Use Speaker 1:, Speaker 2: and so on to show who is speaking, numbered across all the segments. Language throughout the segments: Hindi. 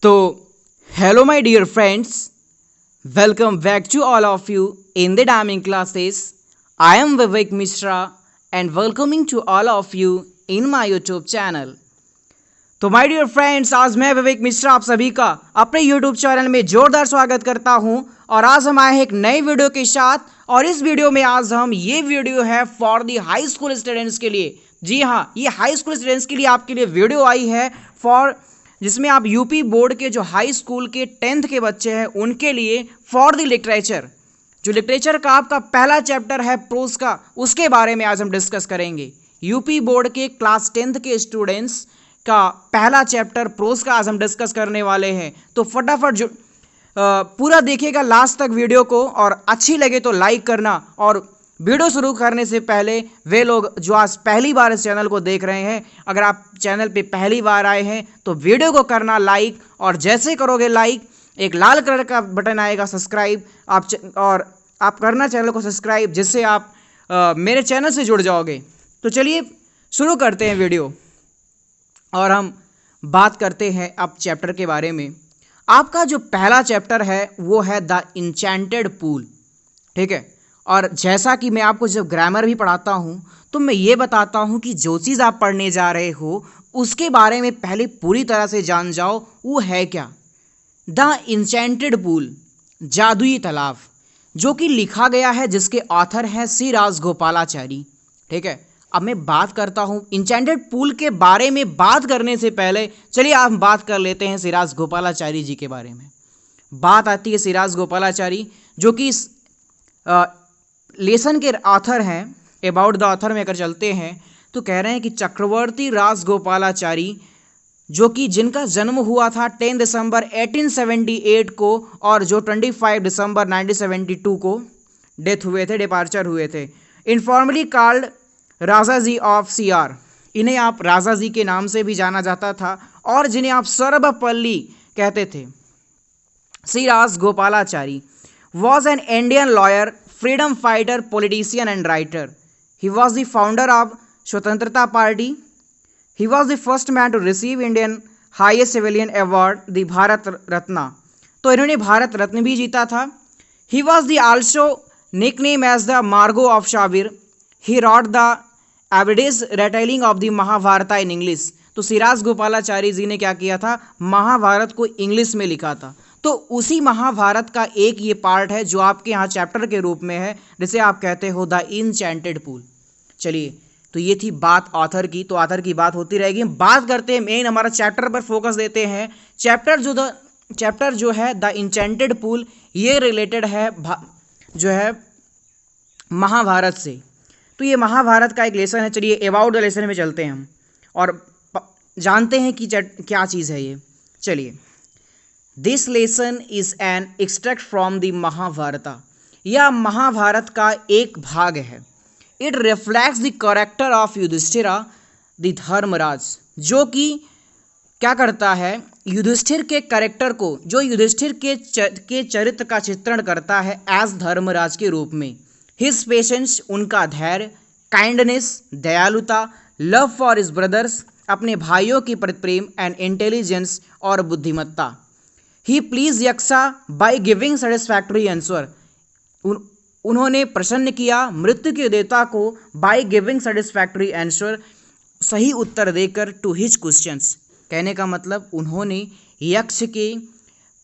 Speaker 1: So, hello my dear friends, welcome back to all of you in the Damning classes. I am Vivek Mishra and welcoming to all of you in my YouTube channel. तो माय डियर फ्रेंड्स, आज मैं विवेक मिश्रा आप सभी का अपने यूट्यूब चैनल में जोरदार स्वागत करता हूं और आज हम आए हैं एक नई वीडियो के साथ। और इस वीडियो में आज हम ये वीडियो है for the high school students के लिए। जी हाँ, ये हाई स्कूल स्टूडेंट्स के लिए आपके लिए वीडियो आई है जिसमें आप यूपी बोर्ड के जो हाई स्कूल के 10th के बच्चे हैं उनके लिए फॉर द लिटरेचर, जो लिटरेचर का आपका पहला चैप्टर है प्रोज का, उसके बारे में आज हम डिस्कस करेंगे। यूपी बोर्ड के क्लास 10th के स्टूडेंट्स का पहला चैप्टर प्रोज का आज हम डिस्कस करने वाले हैं। तो फटाफट जो पूरा देखिएगा लास्ट तक वीडियो को, और अच्छी लगे तो लाइक करना। और वीडियो शुरू करने से पहले वे लोग जो आज पहली बार इस चैनल को देख रहे हैं, अगर आप चैनल पे पहली बार आए हैं तो वीडियो को करना लाइक, और जैसे करोगे लाइक एक लाल कलर का बटन आएगा सब्सक्राइब, और आप करना चैनल को सब्सक्राइब, जिससे आप मेरे चैनल से जुड़ जाओगे। तो चलिए शुरू करते हैं वीडियो और हम बात करते हैं अब चैप्टर के बारे में। आपका जो पहला चैप्टर है वो है द इंचेंटेड पूल, ठीक है। और जैसा कि मैं आपको जब ग्रामर भी पढ़ाता हूँ तो मैं ये बताता हूँ कि जो चीज़ आप पढ़ने जा रहे हो उसके बारे में पहले पूरी तरह से जान जाओ, वो है क्या। द इंचेंटेड पूल, जादुई तालाब, जो कि लिखा गया है, जिसके ऑथर हैं सी राजगोपालाचारी, ठीक है। अब मैं बात करता हूँ इंचेंटेड पूल के बारे में। बात करने से पहले चलिए आप बात कर लेते हैं सी राजगोपालाचारी जी के बारे में। बात आती है सी राजगोपालाचारी, जो कि इस लेसन के ऑथर हैं। अबाउट द ऑथर में अगर चलते हैं तो कह रहे हैं कि चक्रवर्ती राजगोपालाचारी, जो कि जिनका जन्म हुआ था 10 दिसंबर 1878 को, और जो 25 दिसंबर 1972 को डेथ हुए थे, डिपार्चर हुए थे। Informally called Raja ji of CR, इन्हें आप राजा जी के नाम से भी जाना जाता था, और जिन्हें आप सर्वपल्ली कहते थे। सी Rajagopalachari was an Indian lawyer, freedom fighter, politician and writer. He was the founder of Swatantrata Party. He was the first man to receive Indian highest civilian award, the Bharat Ratna. तो इन्होंने भारत रत्न भी जीता था। He was the also nicknamed as the Margo of Shabir. He wrote the Abdi's retelling of the Mahabharata in English. तो सी राजगोपालाचारी जी ने क्या किया था, महाभारत को इंग्लिश में लिखा था। तो उसी महाभारत का एक ये पार्ट है जो आपके यहाँ चैप्टर के रूप में है, जिसे आप कहते हो द इंचेंटेड पूल। चलिए, तो ये थी बात ऑथर की, तो ऑथर की बात होती रहेगी। हम बात करते हैं मेन, हमारा चैप्टर पर फोकस देते हैं। चैप्टर जो है द इंचेंटेड पूल, ये रिलेटेड है जो है महाभारत से। तो ये महाभारत का एक लेसन है। चलिए अबाउट द लेसन में चलते हैं हम और जानते हैं कि क्या चीज़ है ये। चलिए, this lesson is an extract from the Mahabharata, यह महाभारत का एक भाग है। It reflects the character of Yudhishthira the Dharmaraj, जो कि क्या करता है, युधिष्ठिर के कैरेक्टर को, जो युधिष्ठिर के चरित्र का चित्रण करता है एज धर्मराज के रूप में। हिज पेशेंस, उनका धैर्य, काइंडनेस, दयालुता, लव फॉर हिज ब्रदर्स, अपने भाइयों के प्रति प्रेम, एंड इंटेलिजेंस, और बुद्धिमत्ता। He pleased Yaksha by giving satisfactory answer, उन्होंने प्रसन्न किया मृत्यु के देवता को बाय गिविंग सेटिस्फैक्टरी आंसर, सही उत्तर देकर, टू हिज क्वेश्चंस। कहने का मतलब उन्होंने यक्ष के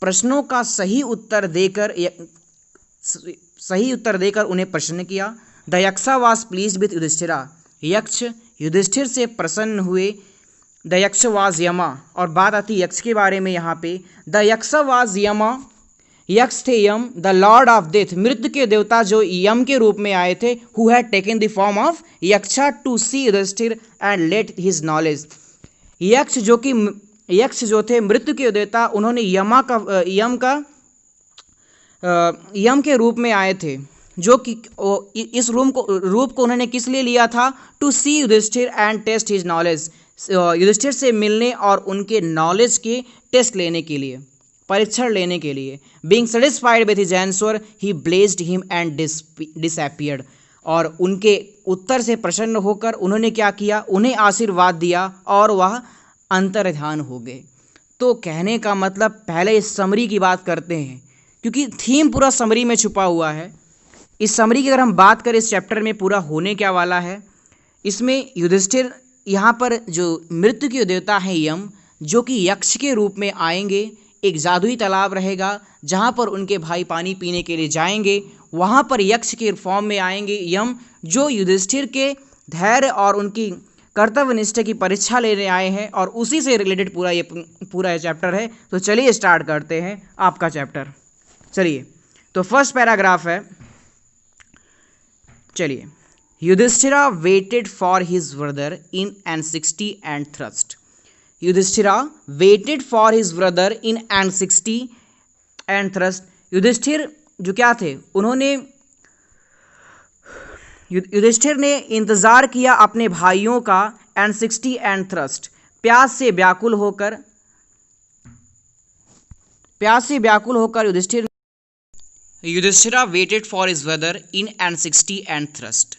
Speaker 1: प्रश्नों का सही उत्तर देकर उन्हें प्रसन्न किया। The Yaksha was pleased with Yudhishthira, Yaksha Yudhishthir से प्रसन्न हुए। द यक्ष वाज यमा, और बात आती है यक्ष के बारे में यहाँ पे। द यक्ष वाज यमा, यक्ष थे यम, द लॉर्ड ऑफ डेथ, मृत्यु के देवता जो यम के रूप में आए थे, who had taken the form of Yaksha to see Yudhishthira and let his knowledge. यक्ष जो थे मृत्यु के देवता, उन्होंने यम के रूप में आए थे, जो कि इस रूप को उन्होंने किस लिए लिया था, to see Yudhishthira and test his knowledge, Yudhishthira से मिलने और उनके नॉलेज के टेस्ट लेने के लिए, परीक्षण लेने के लिए। Being satisfied with his answer he blessed him and disappeared, और उनके उत्तर से प्रसन्न होकर उन्होंने क्या किया, उन्हें आशीर्वाद दिया और वह अंतर्ध्यान हो गए। तो कहने का मतलब पहले इस समरी की बात करते हैं, क्योंकि थीम पूरा समरी में छुपा हुआ है। इस समरी की अगर हम बात करें इस चैप्टर में पूरा होने क्या वाला है, इसमें युधिष्ठिर यहाँ पर जो मृत्यु के देवता हैं यम, जो कि यक्ष के रूप में आएंगे। एक जादुई तालाब रहेगा जहाँ पर उनके भाई पानी पीने के लिए जाएंगे, वहाँ पर यक्ष के फॉर्म में आएंगे यम, जो युधिष्ठिर के धैर्य और उनकी कर्तव्यनिष्ठा की परीक्षा लेने आए हैं, और उसी से रिलेटेड पूरा ये चैप्टर है। तो चलिए स्टार्ट करते हैं आपका चैप्टर। चलिए, तो फर्स्ट पैराग्राफ है, चलिए। Yudhishthira waited for his brother in anxiety and thirst. Yudhishthira waited for his brother in anxiety and thirst. Yudhishthir जो क्या थे, उन्होंने युधिष्ठिर ने इंतजार किया अपने भाइयों का एंसिक्टी एंड थ्रस्ट, प्यास से व्याकुल होकर Yudhishthira waited for his brother in anxiety and thirst.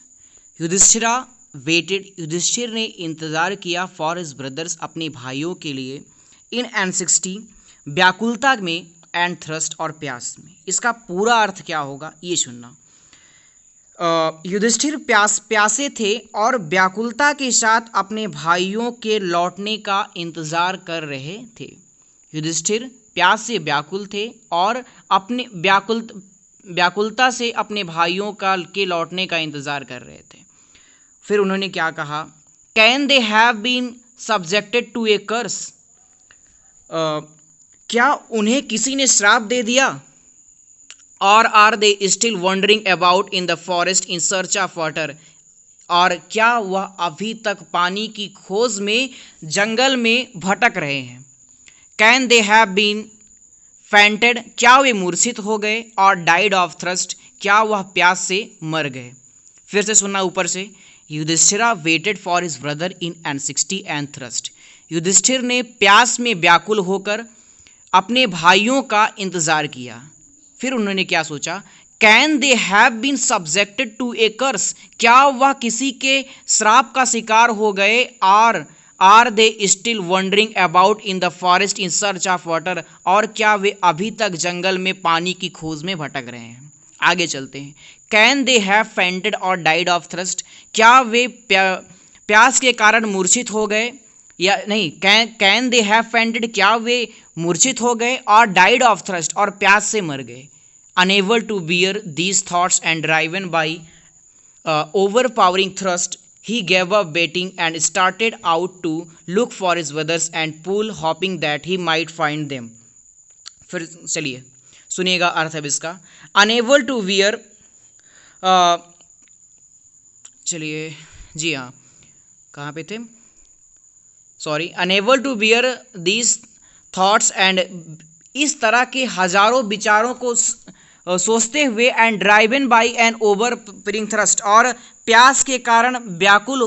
Speaker 1: Yudhishthir ने इंतजार किया फॉर हिज ब्रदर्स, अपने भाइयों के लिए, इन एंसिक्टी व्याकुलता में, एंड थ्रस्ट और प्यास में। इसका पूरा अर्थ क्या होगा ये सुनना। युधिष्ठिर प्यासे थे और व्याकुलता के साथ अपने भाइयों के लौटने का इंतजार कर रहे थे। युधिष्ठिर प्यास से व्याकुल थे और अपने व्याकुलता से अपने भाइयों के लौटने का इंतजार कर रहे थे। फिर उन्होंने क्या कहा, can they have been subjected to a curse. क्या उन्हें किसी ने श्राप दे दिया? और are they still wandering about in the forest in search of water. और क्या वह अभी तक पानी की खोज में जंगल में भटक रहे हैं? Can they have been fainted, क्या वे मूर्छित हो गए? और डाइड ऑफ थ्रस्ट, क्या वह प्यास से मर गए? फिर से सुनना ऊपर से। Yudhishthira waited for his brother in anxiety and thirst. Yudhishthir ने प्यास में व्याकुल होकर अपने भाइयों का इंतजार किया। फिर उन्होंने क्या सोचा, can they have been subjected to a curse, क्या वह किसी के श्राप का शिकार हो गए? और are they still wandering about in the forest in search of water, और क्या वे अभी तक जंगल में पानी की खोज में भटक रहे हैं? आगे चलते हैं। कैन दे हैव फेंटेड और डाइड ऑफ थ्रस्ट, क्या वे प्यास के कारण मूर्छित हो गए या नहीं? कैन दे हैव फेंटेड, क्या वे मूर्छित हो गए? और डाइड ऑफ थ्रस्ट, और प्यास से मर गए। Unable to bear these thoughts and driven by overpowering thirst, he gave up waiting and started out to look for his brothers and pool, hoping that he might find them. फिर चलिए सुनिएगा अर्थ अब इसका। अनेबल टू बियर, चलिए जी हाँ, कहाँ पे थे, sorry, unable to bear these thoughts and, इस तरह के हजारों विचारों को सोचते हुए, and driven by an overpowering thirst, और प्यास के कारण व्याकुल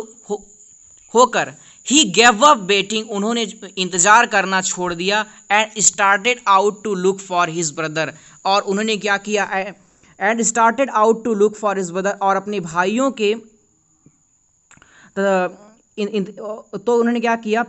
Speaker 1: होकर, ही गेव अप वेटिंग, उन्होंने इंतजार करना छोड़ दिया, and started out to look for his brother, और उन्होंने क्या किया, and started out to look for his brother, और अपने भाइयों के तो उन्होंने क्या किया,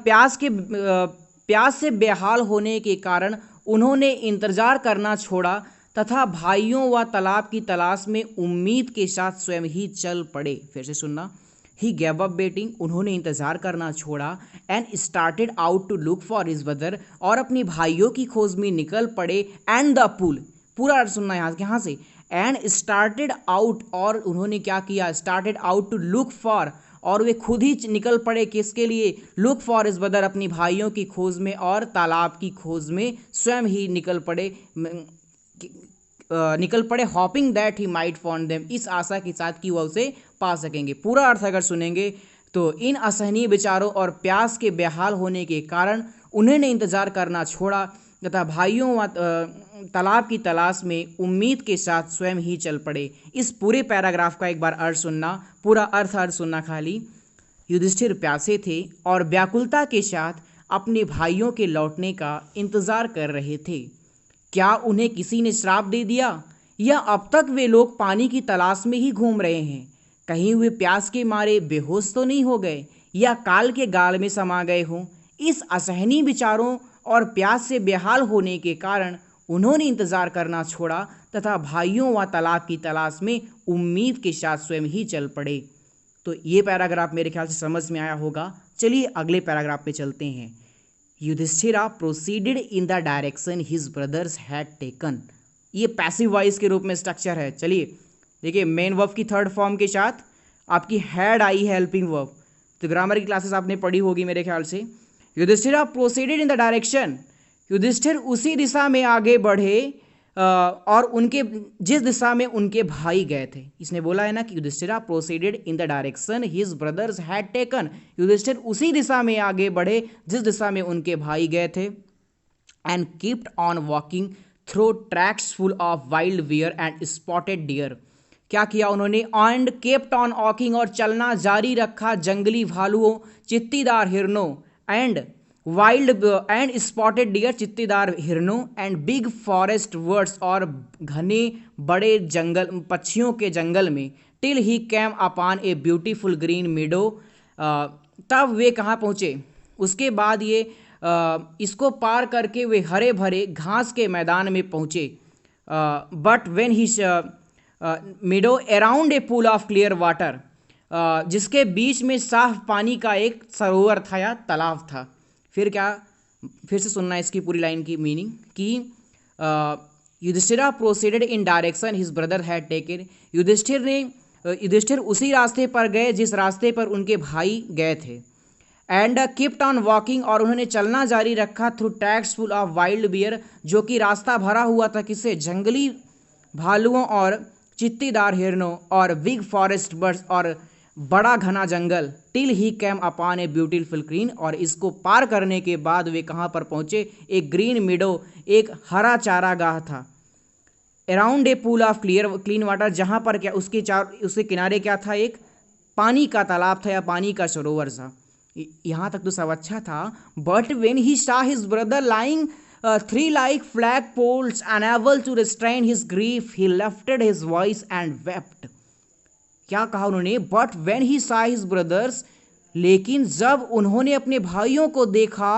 Speaker 1: प्यास से बेहाल होने के कारण उन्होंने इंतजार करना छोड़ा तथा भाइयों व तालाब की तलाश में उम्मीद के साथ स्वयं ही चल पड़े। फिर से सुनना। ही गैव अप वेटिंग, उन्होंने इंतजार करना छोड़ा, and started out to look for his brother, और अपने भाइयों की खोज में निकल पड़े, एंड द पूल, पूरा अर्थ सुनना यहाँ से, एंड स्टार्टेड आउट, और उन्होंने क्या किया, started out to look for, और वे खुद ही निकल पड़े किसके लिए, लुक फॉर हिज ब्रदर, अपनी भाइयों की खोज में, और तालाब की खोज में स्वयं ही निकल पड़े, hopping that he might found them, इस आशा के साथ कि वह उसे पा सकेंगे। पूरा अर्थ अगर सुनेंगे तो इन असहनीय विचारों और प्यास के बेहाल होने के कारण उन्होंने इंतजार करना छोड़ा तथा भाइयों व तालाब की तलाश में उम्मीद के साथ स्वयं ही चल पड़े। इस पूरे पैराग्राफ का एक बार अर्थ सुनना, पूरा अर्थ सुनना खाली। युधिष्ठिर प्यासे थे और व्याकुलता के साथ अपने भाइयों के लौटने का इंतजार कर रहे थे। क्या उन्हें किसी ने श्राप दे दिया, या अब तक वे लोग पानी की तलाश में ही घूम रहे हैं? कहीं वे प्यास के मारे बेहोश तो नहीं हो गए, या काल के गाल में समा गए हों? इस असहनीय विचारों और प्यास से बेहाल होने के कारण उन्होंने इंतजार करना छोड़ा तथा भाइयों व तालाब की तलाश में उम्मीद के साथ स्वयं ही चल पड़े। तो ये पैराग्राफ मेरे ख्याल से समझ में आया होगा। चलिए अगले पैराग्राफ पे चलते हैं। Yudhishthira proceeded in the direction his brothers had taken. ये पैसिव वॉइस के रूप में स्ट्रक्चर है। चलिए देखिए, मेन वर्ब की थर्ड फॉर्म के साथ आपकी हैड आई है हेल्पिंग वर्ब। तो ग्रामर की क्लासेस आपने पढ़ी होगी मेरे ख्याल से। Yudhishthira proceeded in the direction, Yudhishthir उसी दिशा में आगे बढ़े और उनके जिस दिशा में उनके भाई गए थे। इसने बोला है ना कि Yudhishthira proceeded in the direction his brothers had taken. Yudhishthir उसी दिशा में आगे बढ़े जिस दिशा में उनके भाई गए थे। And kept on walking through tracks full of wild bear and spotted deer. क्या किया उन्होंने? एंड केप्ट ऑन वॉकिंग, और चलना जारी रखा जंगली भालुओं, चित्तीदार हिरणों, and wild and spotted dear, चित्तीदार हिरणों, एंड बिग फॉरेस्ट वर्ड्स, और घने बड़े जंगल पक्षियों के जंगल में। Till he came upon a beautiful green मीडो, तब वे कहाँ पहुँचे? उसके बाद ये इसको पार करके वे हरे भरे घास के मैदान में पहुँचे। But when he मीडो around a pool of clear water, जिसके बीच में साफ पानी का एक सरोवर था या तालाब था। फिर क्या? फिर से सुनना इसकी पूरी लाइन की मीनिंग कि Yudhishthira proceeded in direction his brother had taken. Yudhishthir उसी रास्ते पर गए जिस रास्ते पर उनके भाई गए थे। एंड कीप्ट ऑन वॉकिंग, और उन्होंने चलना जारी रखा through tracks full of wild bear, जो कि रास्ता भरा हुआ था किससे? जंगली भालुओं और चित्तीदार हिरणों और बिग फॉरेस्ट बर्ड्स, और बड़ा घना जंगल। Till he came upon a beautiful green, और इसको पार करने के बाद वे कहाँ पर पहुँचे? एक ग्रीन मीडो, एक हरा चारागाह था। Around a pool of clean water, जहाँ पर क्या उसके किनारे क्या था? एक पानी का तालाब था या पानी का सरोवर था। यहाँ तक तो सब अच्छा था। But when he saw his brother lying three like flagpoles, unable to restrain his grief, he lifted his voice and wept. क्या कहा उन्होंने? But when he saw his brothers, लेकिन जब उन्होंने अपने भाइयों को देखा,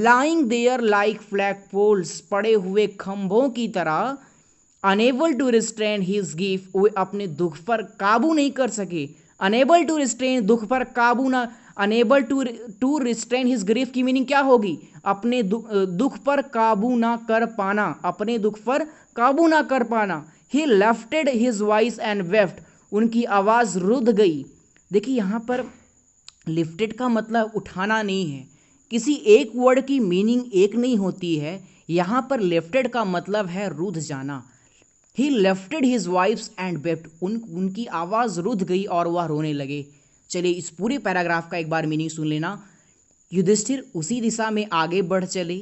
Speaker 1: lying there like flagpoles, पड़े हुए खंभों की तरह, unable to restrain his grief, वे अपने दुख पर काबू नहीं कर सके। unable to restrain, दुख पर काबू ना, unable to restrain his grief की मीनिंग क्या होगी? अपने दुख पर काबू ना कर पाना, अपने दुख पर काबू ना कर पाना। ही lifted his voice and weft, उनकी आवाज़ रुध गई। देखिए यहाँ पर लिफ्टेड का मतलब उठाना नहीं है। किसी एक वर्ड की मीनिंग एक नहीं होती है। यहाँ पर लिफ्टेड का मतलब है रुध जाना। ही lifted his voice and weft, उनकी आवाज़ रुध गई और वह रोने लगे। चलिए इस पूरे पैराग्राफ का एक बार मीनिंग सुन लेना। युधिष्ठिर उसी दिशा में आगे बढ़ चले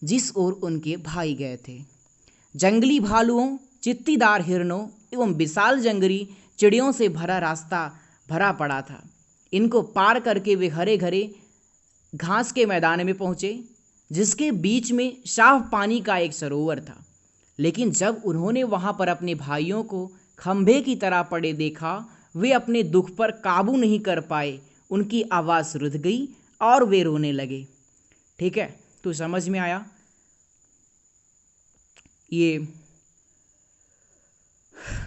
Speaker 1: जिस ओर उनके भाई गए थे। जंगली भालुओं, चित्तीदार हिरणों एवं विशाल जंगली चिड़ियों से भरा रास्ता भरा पड़ा था। इनको पार करके वे हरे भरे घास के मैदान में पहुँचे, जिसके बीच में साफ पानी का एक सरोवर था। लेकिन जब उन्होंने वहाँ पर अपने भाइयों को खंभे की तरह पड़े देखा, वे अपने दुख पर काबू नहीं कर पाए, उनकी आवाज़ रुध गई और वे रोने लगे। ठीक है, तो समझ में आया? ये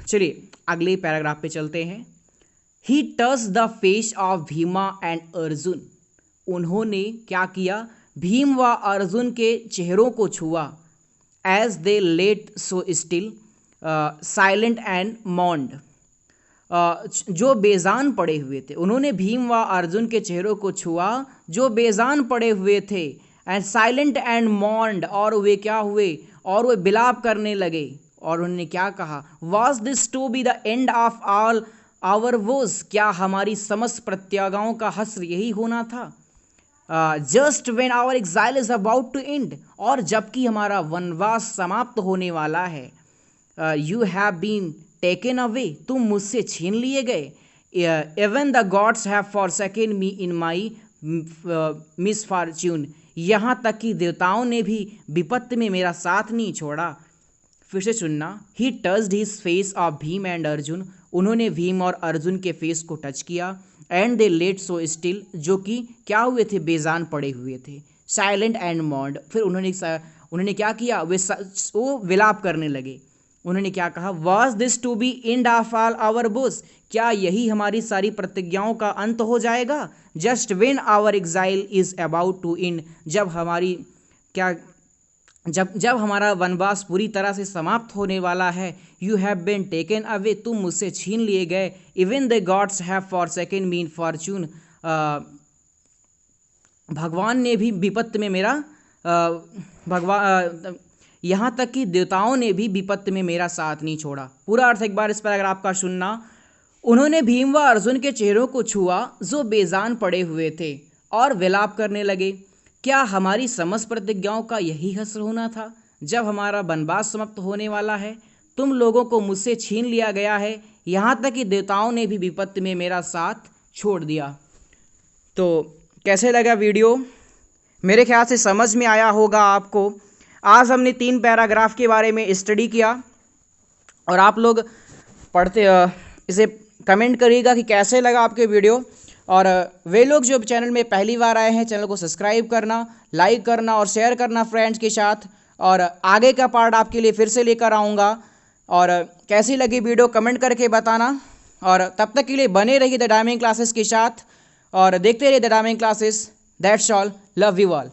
Speaker 1: चलिए अगले पैराग्राफ पे चलते हैं। He touch the face of Bhima and Arjun, उन्होंने क्या किया? भीम व अर्जुन के चेहरों को छुआ। As they lay so still silent and mourned, जो बेजान पड़े हुए थे। उन्होंने भीम व अर्जुन के चेहरों को छुआ जो बेजान पड़े हुए थे। एंड साइलेंट एंड मॉन्ड, और वे क्या हुए? और वे बिलाप करने लगे। और उन्होंने क्या कहा? Was this to be the end of all our vows, क्या हमारी समस्त प्रत्यागाओं का हश्र यही होना था? Just when our exile is about to end, और जबकि हमारा वनवास समाप्त होने वाला है। You have been taken away, तुम मुझसे छीन लिए गए। Even the gods have forsaken me in my misfortune, यहाँ तक कि देवताओं ने भी विपत्ति में मेरा साथ नहीं छोड़ा। फिर से सुनना। He touched his face of Bhim and Arjun, उन्होंने भीम और अर्जुन के फेस को टच किया। And they lay so still, जो कि क्या हुए थे? बेजान पड़े हुए थे। Silent and mourned. फिर उन्होंने क्या किया, वो विलाप करने लगे। उन्होंने क्या कहा, was this to be end of all our vows, क्या यही हमारी सारी प्रतिज्ञाओं का अंत हो जाएगा। Just when our exile is about to end, जब हमारा वनवास पूरी तरह से समाप्त होने वाला है। You have been taken away, तुम मुझसे छीन लिए गए। Even the gods have forsaken me in fortune, भगवान ने भी विपत्ति में मेरा यहाँ तक कि देवताओं ने भी विपत्ति में मेरा साथ नहीं छोड़ा। पूरा अर्थ एक बार इस पर अगर आपका सुनना। उन्होंने भीम व अर्जुन के चेहरों को छुआ जो बेजान पड़े हुए थे और विलाप करने लगे। क्या हमारी समस्त प्रतिज्ञाओं का यही हश्र होना था। जब हमारा वनवास समाप्त होने वाला है, तुम लोगों को मुझसे छीन लिया गया है, यहाँ तक कि देवताओं ने भी विपत्ति में मेरा साथ छोड़ दिया। तो कैसे लगा वीडियो, मेरे ख्याल से समझ में आया होगा आपको। आज हमने 3 पैराग्राफ के बारे में स्टडी किया और आप लोग पढ़ते इसे कमेंट करिएगा कि कैसे लगा आपके वीडियो। और वे लोग जो चैनल में पहली बार आए हैं, चैनल को सब्सक्राइब करना, लाइक करना और शेयर करना फ्रेंड्स के साथ। और आगे का पार्ट आपके लिए फिर से लेकर आऊँगा। और कैसी लगी वीडियो कमेंट करके बताना। और तब तक के लिए बने रहिए द डायमंड क्लासेस के साथ और देखते रहिए the diamond classes. That's all, love you all.